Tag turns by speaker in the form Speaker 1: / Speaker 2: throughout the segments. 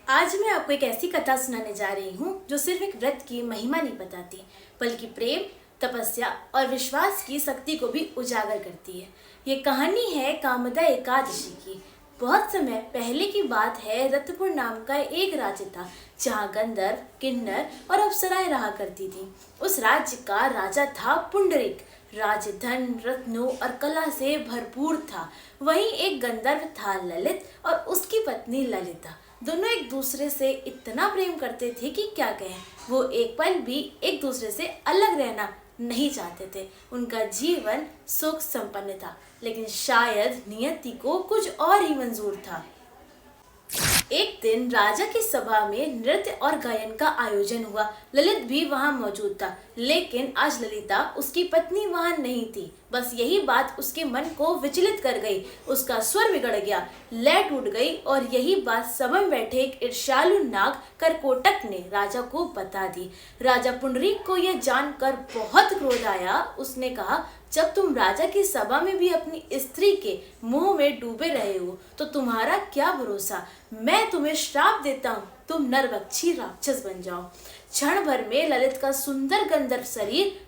Speaker 1: आज मैं आपको एक ऐसी कथा सुनाने जा रही हूँ जो सिर्फ एक व्रत की महिमा नहीं बताती, बल्कि प्रेम, तपस्या और विश्वास की शक्ति को भी उजागर करती है। ये कहानी है कामदा एकादशी की। बहुत समय पहले की बात है। रत्नपुर नाम का एक राज्य था जहाँ गंधर्व, किन्नर और अप्सराएं रहा करती थी। उस राज्य का राजा था पुंडरीक। राज्य धन, रत्नों और कला से भरपूर था। वहीं एक गंधर्व था ललित और उसकी पत्नी ललिता। दोनों एक दूसरे से इतना प्रेम करते थे कि क्या कहें। वो एक पल भी एक दूसरे से अलग रहना नहीं चाहते थे। उनका जीवन सुख संपन्न था, लेकिन शायद नियति को कुछ और ही मंजूर था। एक दिन राजा की सभा में नृत्य और गायन का आयोजन हुआ। ललित भी वहां मौजूद था, लेकिन आज ललिता उसकी पत्नी वहां नहीं थी। बस यही बात उसके मन को विचलित कर गई। उसका स्वर बिगड़ गया, लय टूट गई और यही बात सभा में बैठे एक ईर्ष्यालु नाग करकोटक ने राजा को बता दी। राजा पुंडरीक को यह जानकर बहुत क्रोध आया। उसने कहा, जब तुम राजा की सभा में भी अपनी स्त्री के मोह में डूबे रहे हो तो तुम्हारा क्या भरोसा। मैं तुम्हें श्राप देता हूँ, तुम नरभक्षी राक्षस बन जाओ। क्षण भर में ललित का सुंदर गंधर्व शरीर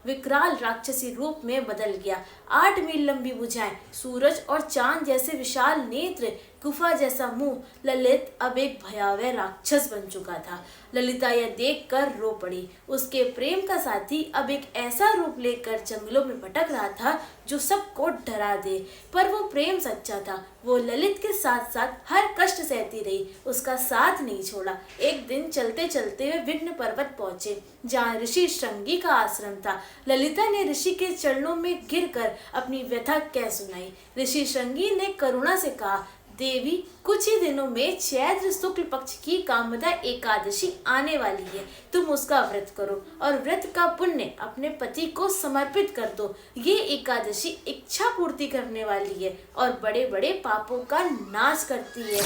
Speaker 1: विकराल राक्षसी रूप में बदल गया। 8 मील लंबी भुजाएं, सूरज और चांद जैसे विशाल नेत्र, गुफा जैसा मुंह। ललित अब एक भयावह राक्षस बन चुका था। ललिता यह देखकर रो पड़ी। उसके प्रेम का साथी अब एक ऐसा रूप लेकर जंगलों में भटक रहा था जो सबको डरा दे। पर वो प्रेम सच्चा था। वो ललित के साथ साथ हर कष्ट सहती रही, उसका साथ नहीं छोड़ा। एक दिन चलते चलते वे विघ्न पर्वत पहुंचे, जहाँ ऋषि श्रृंगी का आश्रम था। ललिता ने ऋषि के चरणों में गिरकर अपनी व्यथा कह सुनाई। ऋषि श्रृंगी ने करुणा से कहा, देवी, कुछ ही दिनों में चैत्र शुक्ल पक्ष की कामदा एकादशी आने वाली है। तुम उसका व्रत करो और व्रत का पुण्य अपने पति को समर्पित कर दो। ये एकादशी इच्छा पूर्ति करने वाली है और बड़े बड़े पापों का नाश करती है।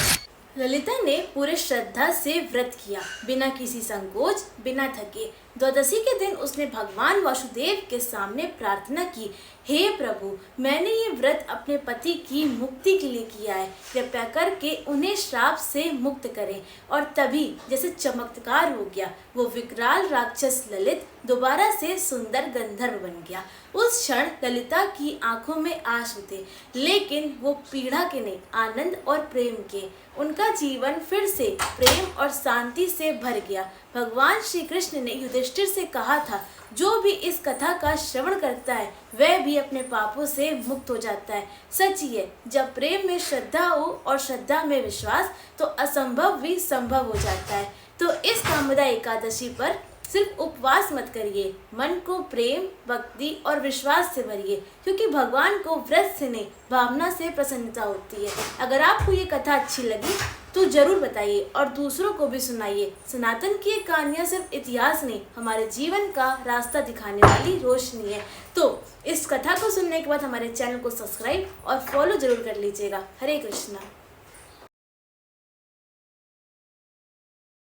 Speaker 1: ललिता ने पूरे श्रद्धा से व्रत किया, बिना किसी संकोच, बिना थके। द्वादशी के दिन उसने भगवान वासुदेव के सामने प्रार्थना की, हे प्रभु, मैंने ये व्रत अपने पति की मुक्ति के लिए किया है। कृपया करके उन्हें श्राप से मुक्त करें। और तभी जैसे चमत्कार हो गया, वो विकराल राक्षस ललित दोबारा से सुंदर गंधर्व बन गया। उस क्षण ललिता की आंखों में आंसू थे, लेकिन वो पीड़ा के नहीं, आनंद और प्रेम के। उनका जीवन फिर से प्रेम और शांति से भर गया। भगवान श्री कृष्ण ने युधिष्ठिर से कहा था, जो भी इस कथा का श्रवण करता है वह भी अपने पापों से मुक्त हो जाता है। सच ही है, जब प्रेम में श्रद्धा हो और श्रद्धा में विश्वास, तो असंभव भी संभव हो जाता है। तो इस कामदा एकादशी पर सिर्फ उपवास मत करिए, मन को प्रेम, भक्ति और विश्वास से भरिए, क्योंकि भगवान को व्रत से नहीं, भावना से प्रसन्नता होती है। अगर आपको ये कथा अच्छी लगी तो जरूर बताइए और दूसरों को भी सुनाइए। सनातन की ये कहानियाँ सिर्फ इतिहास नहीं, हमारे जीवन का रास्ता दिखाने वाली रोशनी है। तो इस कथा को सुनने के बाद हमारे चैनल को सब्सक्राइब और फॉलो जरूर कर लीजिएगा। हरे कृष्णा।